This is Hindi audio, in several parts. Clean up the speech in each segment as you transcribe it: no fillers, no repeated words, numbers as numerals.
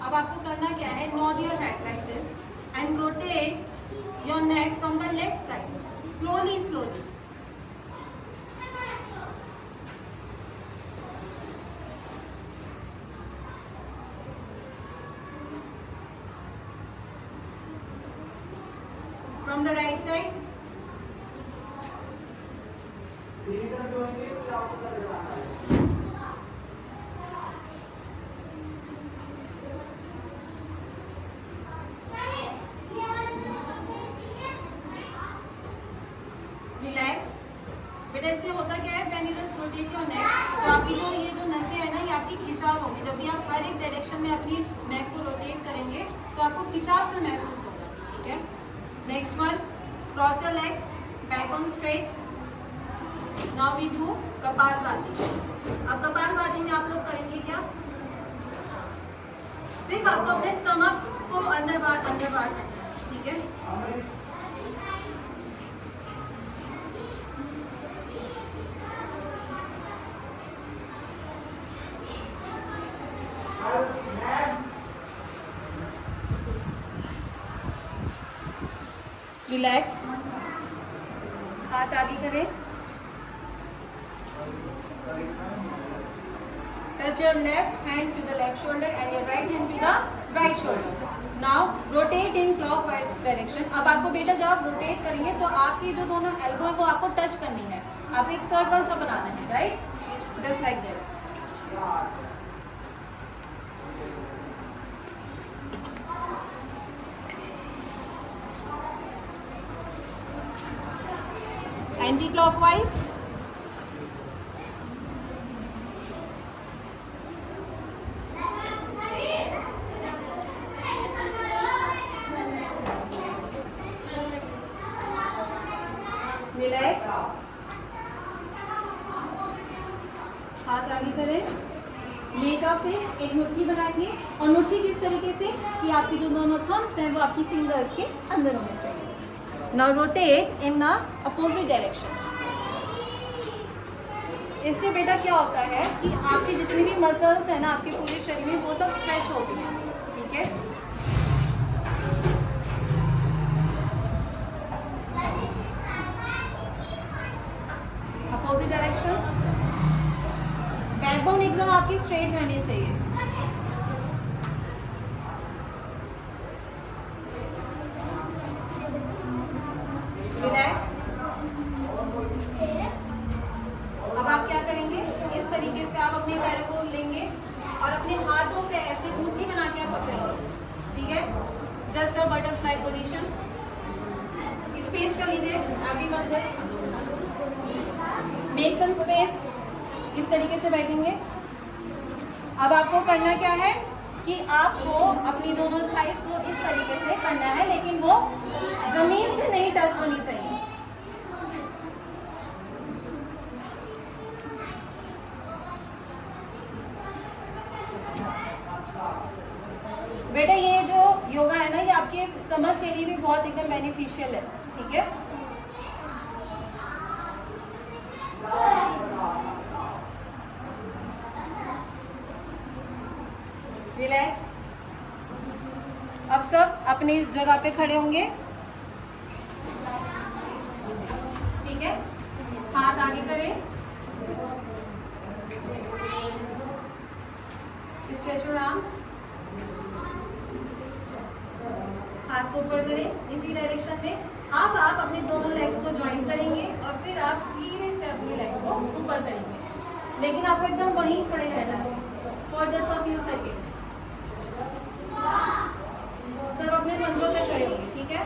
अब आपको करना क्या है, nod your head like this and rotate your neck from the left side, slowly slowly. From the right side. Relax. बेटा इससे होता क्या है, when you just rotate your neck, तो आपकी जो ये जो नसें है ना, ये आपकी खिंचाव होगी. जब भी आप हर एक डायरेक्शन में अपनी नेक को रोटेट करेंगे तो आपको खिंचाव से महसूस होगा. ठीक है. Next one, cross your legs, back on straight. Now we do kapalbhati. अब कपालभाति में आप लोग करेंगे क्या, सिर्फ आपको अपने स्टमक को अंदर बाहर करना है. ठीक है. रिलैक्स. हाथ आगे करें. Touch your left hand to the left shoulder and your right hand to the right shoulder. Now rotate in clockwise direction. अब आपको बेटा जब आप रोटेट करेंगे तो आपकी जो दोनों एल्बो है वो आपको टच करनी है. आपको एक सर्कल सा बनाना है, right, just like that. Anticlockwise. Relax. हाथ आगे करें. Make a fist. एक मुट्ठी बनाएंगे और मुट्ठी किस तरीके से कि आपकी जो दोनों थम्स हैं वो आपकी फिंगर्स के अंदर होने चाहिए. Now rotate in the opposite direction. इससे बेटा क्या होता है कि आपकी जितनी भी मसल्स हैं ना आपके पूरे शरीर में वो सब स्ट्रेच होती हैं. ठीक है. Opposite direction. बैकबोन एकदम आपकी स्ट्रेट रहनी चाहिए. रिलैक्स. अब आप क्या करेंगे, इस तरीके से आप अपने पैरों को लेंगे और अपने हाथों से ऐसे मुट्ठी बना के आप पकड़ेंगे. ठीक है. Just a butterfly position. Space कर लीजिए. Everyone just make some space. इस तरीके से बैठेंगे. अब आपको करना क्या है कि आपको अपनी दोनों थाइस को इस तरीके से करना है, लेकिन वो जमीन से नहीं टच होनी चाहिए. बेटा ये जो योगा है ना ये आपके स्टमक के लिए भी बहुत एकदम बेनिफिशियल है. ठीक है. रिलैक्स. अब सब अपनी जगह पे खड़े होंगे. ठीक है. हाथ आगे करें. Stretch your arms. हाथ को ऊपर करें इसी डायरेक्शन में. अब आप अपने दोनों लेग्स को ज्वाइन करेंगे और फिर आप धीरे से अपनी लेग्स को ऊपर करेंगे, लेकिन आपको एकदम वहीं खड़े रहना है for just a few seconds. Sir अपने पंजों पे खड़े होंगे. ठीक है.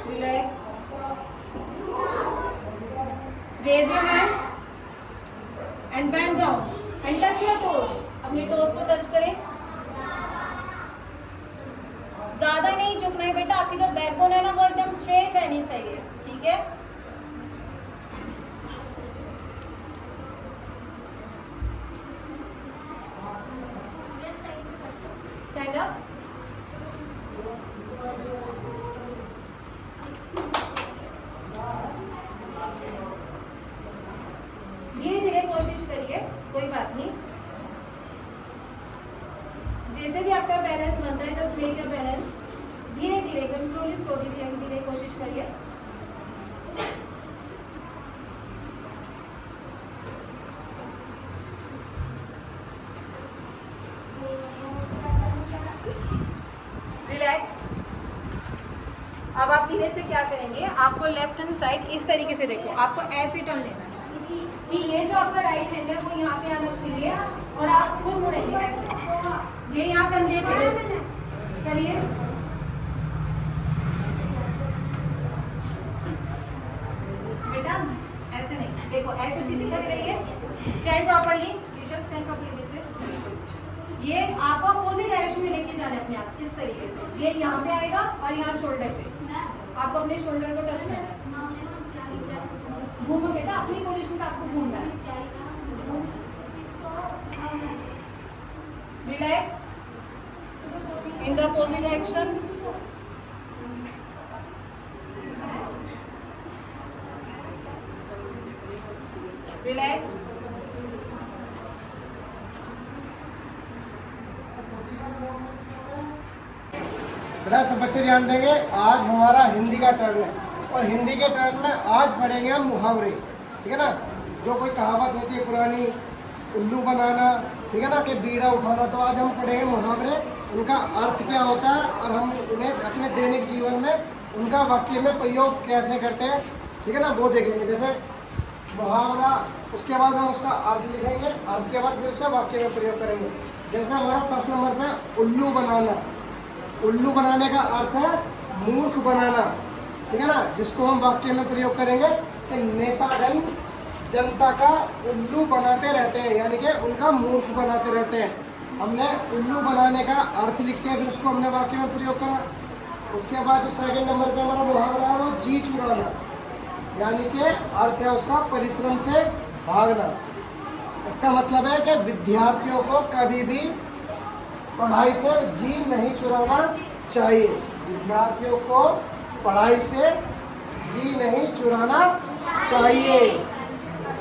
Relax. Raise your hand and bend down and touch your toes. अपने टोज को टच करें. ज्यादा नहीं झुकना है बेटा. आपकी जो बैकबोन है ना वो एकदम स्ट्रेट रहनी चाहिए. ठीक है. Stand up. धीरे धीरे कोशिश करिए, कोई बात नहीं. जैसे भी आपका बैलेंस बनता है जस्ट मेक योर बैलेंस, धीरे धीरे एकदम स्लोली स्लोली धीरे धीरे कोशिश करिए। रिलैक्स। अब आप धीरे से क्या करेंगे, आपको लेफ्ट हैंड साइड इस तरीके से देखो, आपको ऐसे टर्न लेना है कि ये जो आपका राइट हैंड है वो यहाँ पे आना चाहिए और आप खुद मुड़ेंगे ऐसे, ये यहाँ कंधे पे करिए। बेटा ऐसे नहीं, देखो ऐसे सीधी लग रही है, स्टैंड प्रॉपर्ली, स्टैंड प्रॉपर्ली बच्चे। ये आपको अपोजिट डायरेक्शन में लेके जाना है अपने आप, इस तरीके से। ये यहाँ पे आएगा और यहाँ शोल्डर पे, आपको अपने शोल्डर को टच करना है। घूमो बेटा, अपनी पोजीशन पे आपको घूमना है। Relax in the opposite direction. Relax. बेटा सब बच्चे ध्यान देंगे, आज हमारा हिंदी का टर्न है और हिंदी के टर्न में आज पढ़ेंगे हम मुहावरे, ठीक है ना। जो कोई कहावत होती है पुरानी, उल्लू बनाना, ठीक है ना, कि बीड़ा उठाना, तो आज हम पढ़ेंगे मुहावरे, उनका अर्थ क्या होता है और हम उन्हें अपने दैनिक जीवन में उनका वाक्य में प्रयोग कैसे करते हैं, ठीक है ना, वो देखेंगे। जैसे मुहावरा, उसके बाद हम उसका अर्थ लिखेंगे, अर्थ के बाद फिर उसे वाक्य में प्रयोग करेंगे। जैसे हमारा फर्स्ट नंबर पे उल्लू बनाना, उल्लू बनाने का अर्थ है मूर्ख बनाना, ठीक है ना, जिसको हम वाक्य में प्रयोग करेंगे कि नेतागण जनता का उल्लू बनाते रहते हैं, यानी कि उनका मूर्ख बनाते रहते हैं। हमने उल्लू बनाने का अर्थ लिख के फिर उसको हमने वाक्य में प्रयोग करा। उसके बाद जो सेकंड नंबर पे हमारा मुहावरा है वो जी चुराना, यानी कि अर्थ है उसका परिश्रम से भागना। इसका मतलब है कि विद्यार्थियों को कभी भी पढ़ाई से जी नहीं चुराना चाहिए, विद्यार्थियों को पढ़ाई से जी नहीं चुराना चाहिए।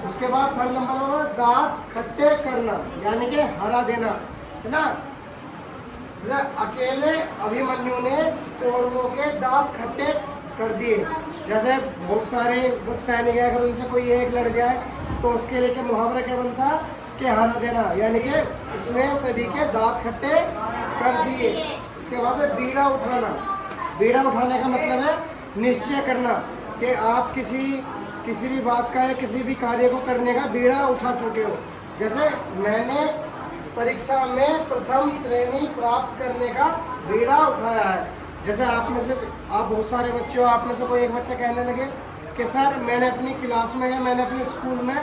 उसके बाद थर्ड नंबर में दांत खट्टे करना, यानी कि हरा देना, है ना। जैसे अकेले अभिमन्यु ने कौरवों के दांत खट्टे कर दिए। जैसे बहुत सारे सैनिक है, अगर उनसे कोई एक लड़ जाए तो उसके लिए मुहावरा क्या बनता है कि हरा देना, यानी कि इसने सभी के दांत खट्टे कर दिए। इसके बाद है बीड़ा उठाना। बीड़ा उठाने का मतलब है निश्चय करना कि आप किसी भी बात का या किसी भी कार्य को करने का बीड़ा उठा चुके हो। जैसे मैंने परीक्षा में प्रथम श्रेणी प्राप्त करने का बीड़ा उठाया है। जैसे आप में से आप बहुत सारे बच्चे हो, आप में से कोई एक बच्चा कहने लगे कि सर मैंने अपनी क्लास में या मैंने अपने स्कूल में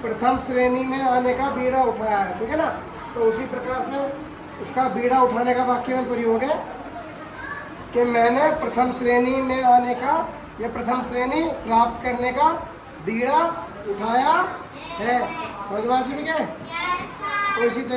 प्रथम श्रेणी में आने का बीड़ा उठाया है, ठीक है ना। तो उसी प्रकार से इसका बीड़ा उठाने का वाक्य में प्रयोग है कि मैंने प्रथम श्रेणी में आने का या प्रथम श्रेणी प्राप्त करने का बीड़ा उठाया है। समझ में आ गया? तो इसी तरह